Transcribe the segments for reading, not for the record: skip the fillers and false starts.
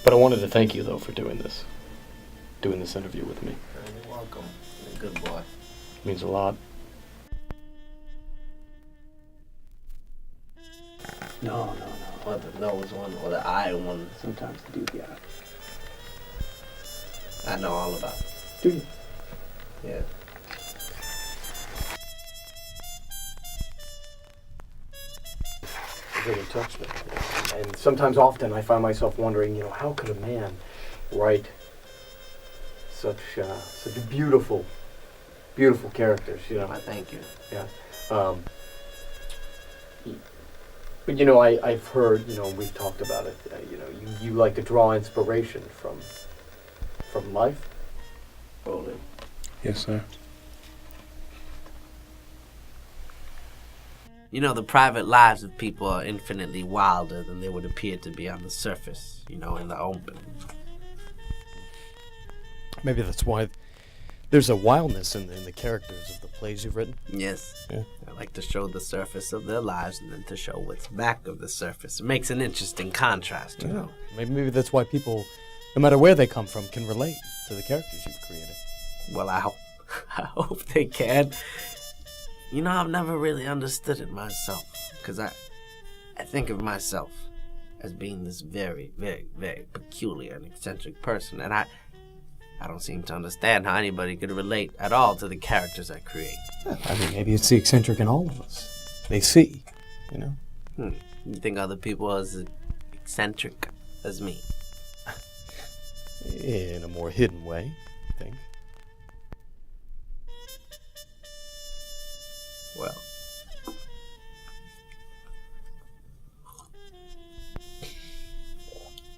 But I wanted to thank you, though, for doing this interview with me. You're welcome. You're a good boy. It means a lot. No. Or the nose one, or the eye one. Sometimes I do, yeah. I know all about it. Do you? Yeah. It really touched me. And sometimes, often, I find myself wondering, how could a man write such beautiful characters, I thank you. Yeah. But, I've heard, we've talked about it, you like to draw inspiration from life? Totally. Yes, sir. The private lives of people are infinitely wilder than they would appear to be on the surface, in the open. Maybe that's why there's a wildness in the characters of the plays you've written. Yes. Yeah. I like to show the surface of their lives and then to show what's back of the surface. It makes an interesting contrast, you know. Maybe that's why people, no matter where they come from, can relate to the characters you've created. Well, I hope they can. I've never really understood it myself, because I think of myself as being this very, very, very peculiar and eccentric person, and I don't seem to understand how anybody could relate at all to the characters I create. Maybe it's the eccentric in all of us. They see, You think other people are as eccentric as me? In a more hidden way, I think.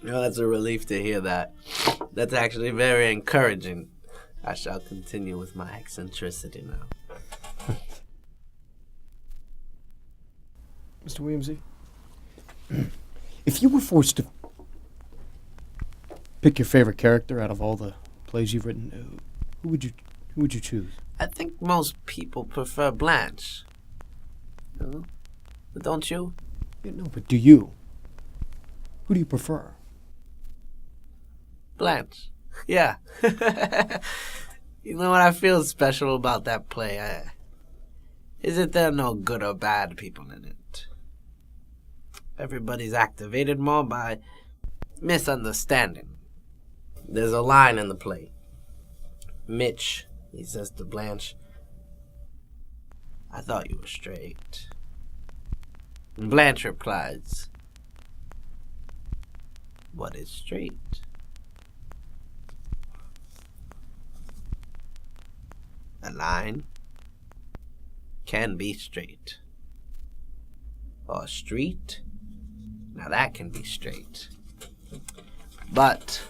Well, that's a relief to hear that. That's actually very encouraging. I shall continue with my eccentricity now. Mr. Williamsy, if you were forced to pick your favorite character out of all the plays you've written, who would you choose? I think most people prefer Blanche. But don't you? No, but do you? Who do you prefer? Blanche. Yeah. You know what I feel special about that play? Is that there are no good or bad people in it. Everybody's activated more by misunderstanding. There's a line in the play. Mitch, he says to Blanche, "I thought you were straight." And Blanche replies, "What is straight?" A line can be straight. Or a street, now that can be straight. But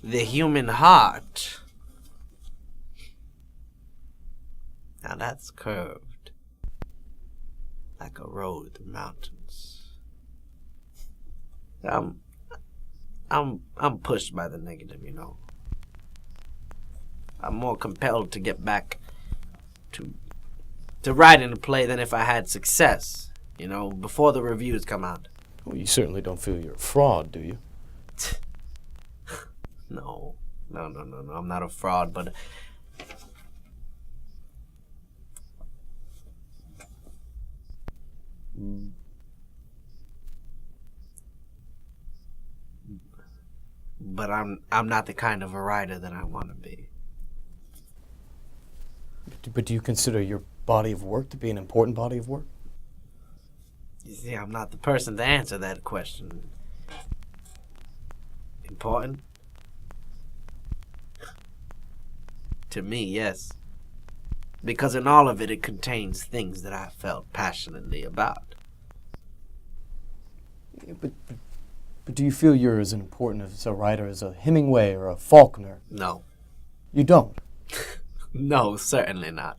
the human heart, now that's curved, like a road through mountains. I'm pushed by the negative, I'm more compelled to get back to writing a play than if I had success, before the reviews come out. Well, you certainly don't feel you're a fraud, do you? No, I'm not a fraud, but I'm not the kind of a writer that I want to be. But do you consider your body of work to be an important body of work? You see, I'm not the person to answer that question. Important? To me, yes. Because in all of it, it contains things that I felt passionately about. Yeah, but do you feel you're as important as a writer as a Hemingway or a Faulkner? No. You don't? No, certainly not.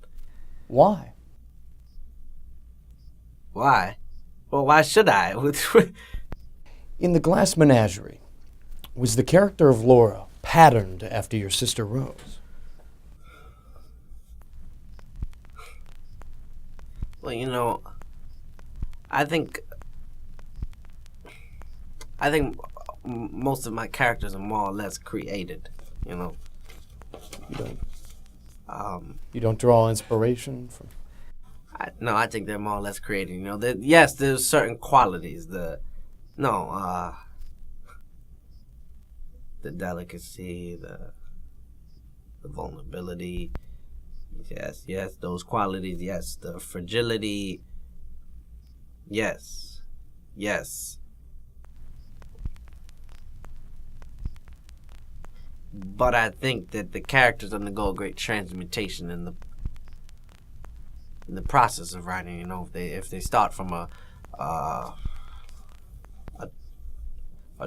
Why? Why? Well, why should I? In the Glass Menagerie, was the character of Laura patterned after your sister Rose? Well, I think most of my characters are more or less created, you know. You don't, Um, you don't draw inspiration from... I think they're more or less created, you know. Yes, there's certain qualities. The delicacy, the vulnerability. Yes, those qualities. Yes, the fragility. Yes. But I think that the characters undergo a great transmutation in the process of writing. You know, if they start from a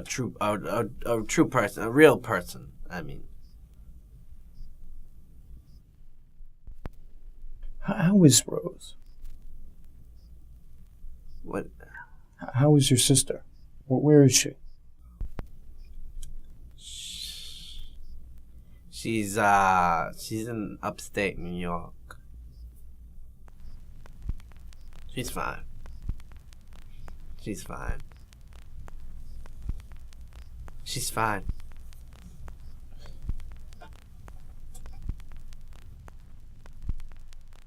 true person, a real person. I mean, How is Rose? what? How is your sister? Where is she? She's in upstate New York. She's fine. She's fine.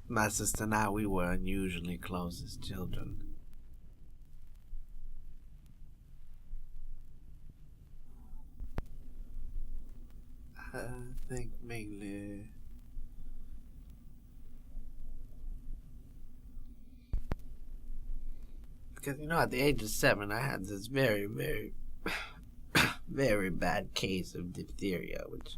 My sister and I, we were unusually close as children. I think mainly because, you know, at the age of 7, I had this very, very, very bad case of diphtheria, which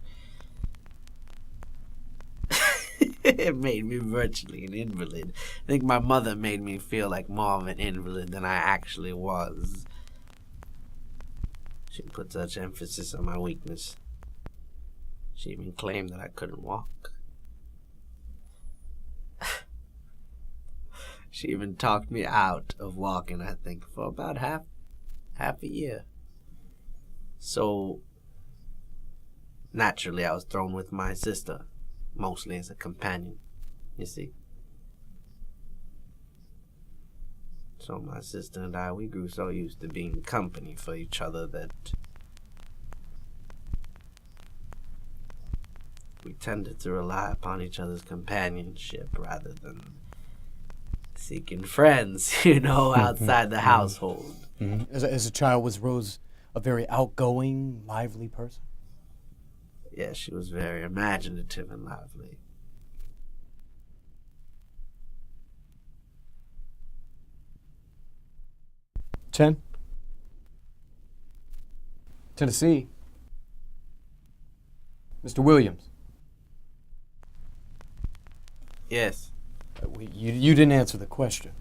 it made me virtually an invalid. I think my mother made me feel like more of an invalid than I actually was. She put such emphasis on my weakness. She even claimed that I couldn't walk. She even talked me out of walking, I think, for about half a year. So, naturally, I was thrown with my sister, mostly as a companion, you see. So my sister and I, we grew so used to being company for each other that we tended to rely upon each other's companionship rather than seeking friends, you know, outside the household. Mm-hmm. As a child, was Rose a very outgoing, lively person? Yeah, she was very imaginative and lively. Tennessee. Mr. Williams. Yes. You didn't answer the question.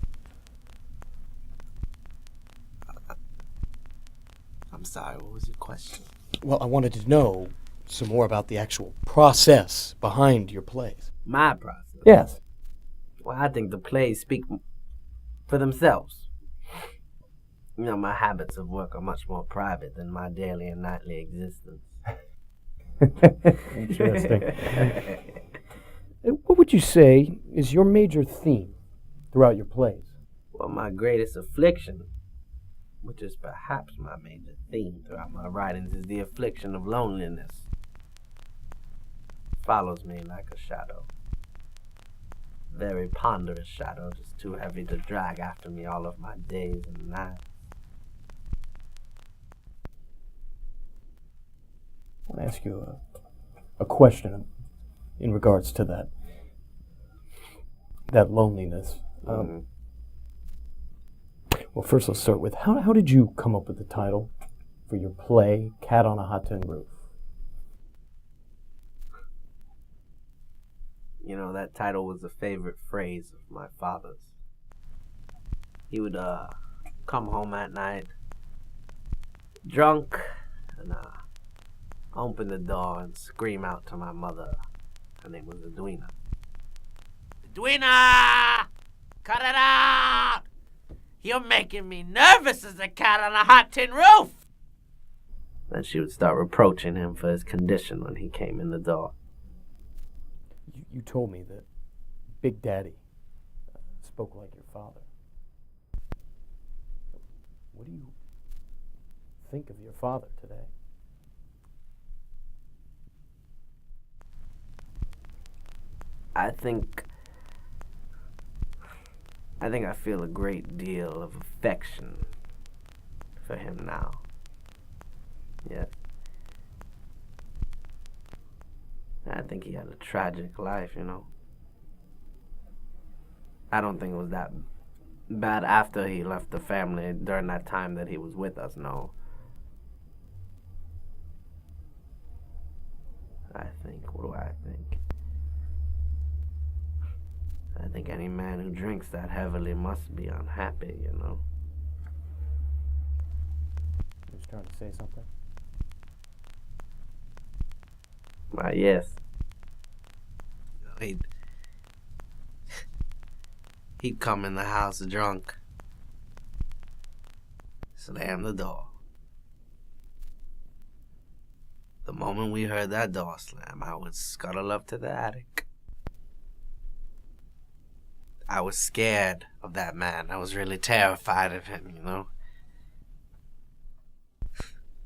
I'm sorry, what was your question? Well, I wanted to know some more about the actual process behind your plays. My process? Yes. Well, I think the plays speak for themselves. You know, my habits of work are much more private than my daily and nightly existence. Interesting. What would you say is your major theme throughout your plays? Well, my greatest affliction, which is perhaps my major theme throughout my writings, is the affliction of loneliness. It follows me like a shadow. Very ponderous shadow, just too heavy to drag after me all of my days and nights. I want to ask you a question in regards to that loneliness. Well, first let's start with, how did you come up with the title for your play, Cat on a Hot Tin Roof? You know, that title was a favorite phrase of my father's. He would come home at night, drunk, and open the door and scream out to my mother. Her name was Edwina. Edwina! Cut it out! You're making me nervous as a cat on a hot tin roof! Then she would start reproaching him for his condition when he came in the door. You told me that Big Daddy spoke like your father. What do you think of your father today? I think I feel a great deal of affection for him now. Yes. I think he had a tragic life, you know. I don't think it was that bad after he left the family during that time that he was with us, no. What do I think? I think any man who drinks that heavily must be unhappy, you know. He was trying to say something. Why, yes. He'd come in the house drunk, slam the door. The moment we heard that door slam, I would scuttle up to the attic. I was scared of that man. I was really terrified of him, you know.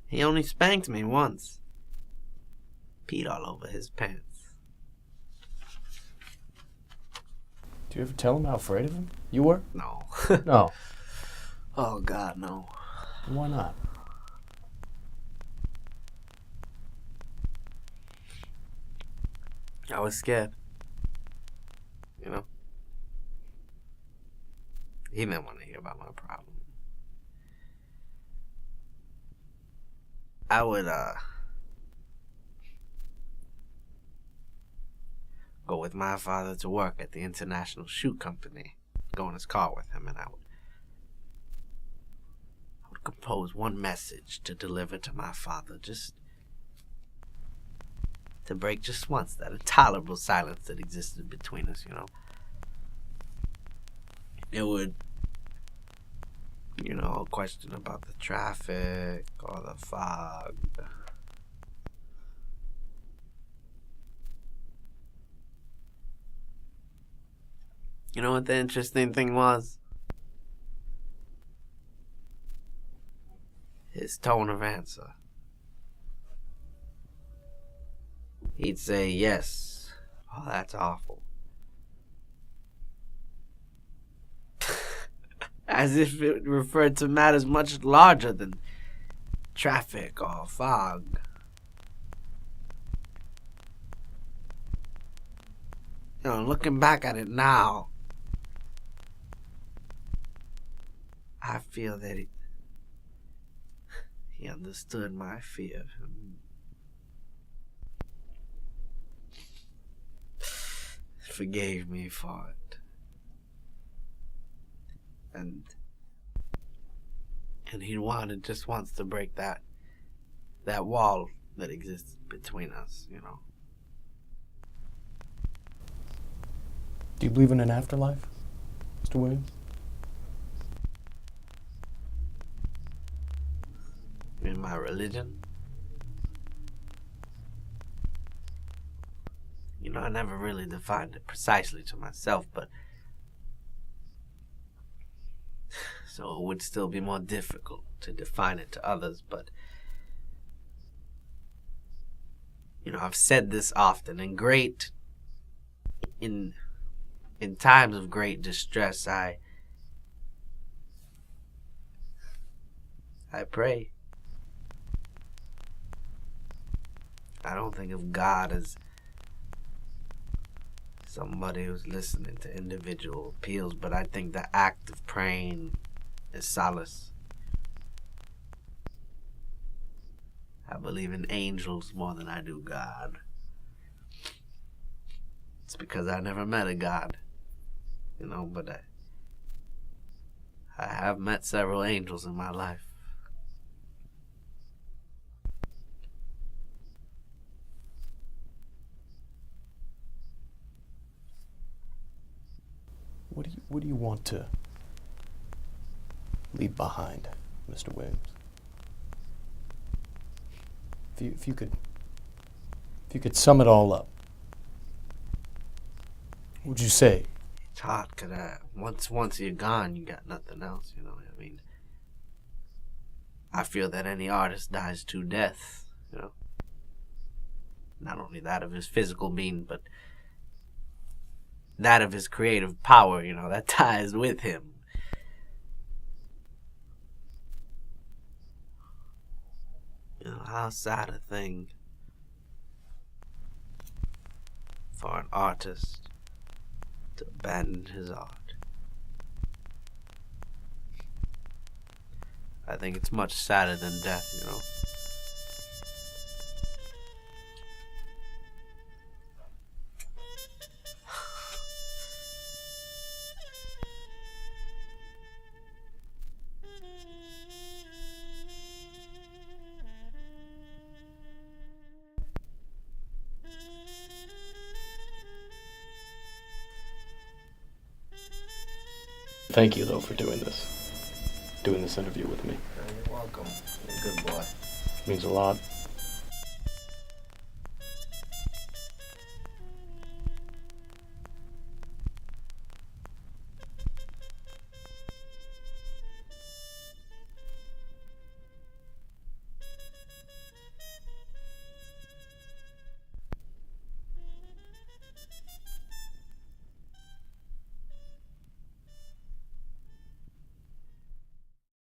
He only spanked me once. Peed all over his pants. Do you ever tell him how afraid of him you were? No. No. Oh, God, no. Why not? I was scared. You know? He didn't want to hear about my problem. I would, go with my father to work at the International Shoe Company. Go in his car with him, and I would compose one message to deliver to my father, just to break just once that intolerable silence that existed between us, you know. It would, you know, a question about the traffic or the fog. You know what the interesting thing was? His tone of answer. He'd say, yes. Oh, that's awful. As if it referred to matters much larger than traffic or fog. You know, looking back at it now, I feel that he understood my fear. Forgave me for it. And he just wants to break that wall that exists between us, you know. Do you believe in an afterlife, Mr. Williams? In my religion? You know, I never really defined it precisely to myself, but so it would still be more difficult to define it to others, but you know, I've said this often. In times of great distress, I pray. I don't think of God as somebody who's listening to individual appeals, but I think the act of praying is solace. I believe in angels more than I do God. It's because I never met a God, you know, but I have met several angels in my life. What do you want to leave behind, Mr. Williams? If you could sum it all up, what would you say? It's hard because once you're gone, you got nothing else, you know what I mean? I feel that any artist dies to death, you know. Not only that of his physical being, but that of his creative power, you know, that dies with him. You know, how sad a thing for an artist to abandon his art. I think it's much sadder than death, you know. Thank you, though, for doing this interview with me. You're welcome. You're a good boy. It means a lot.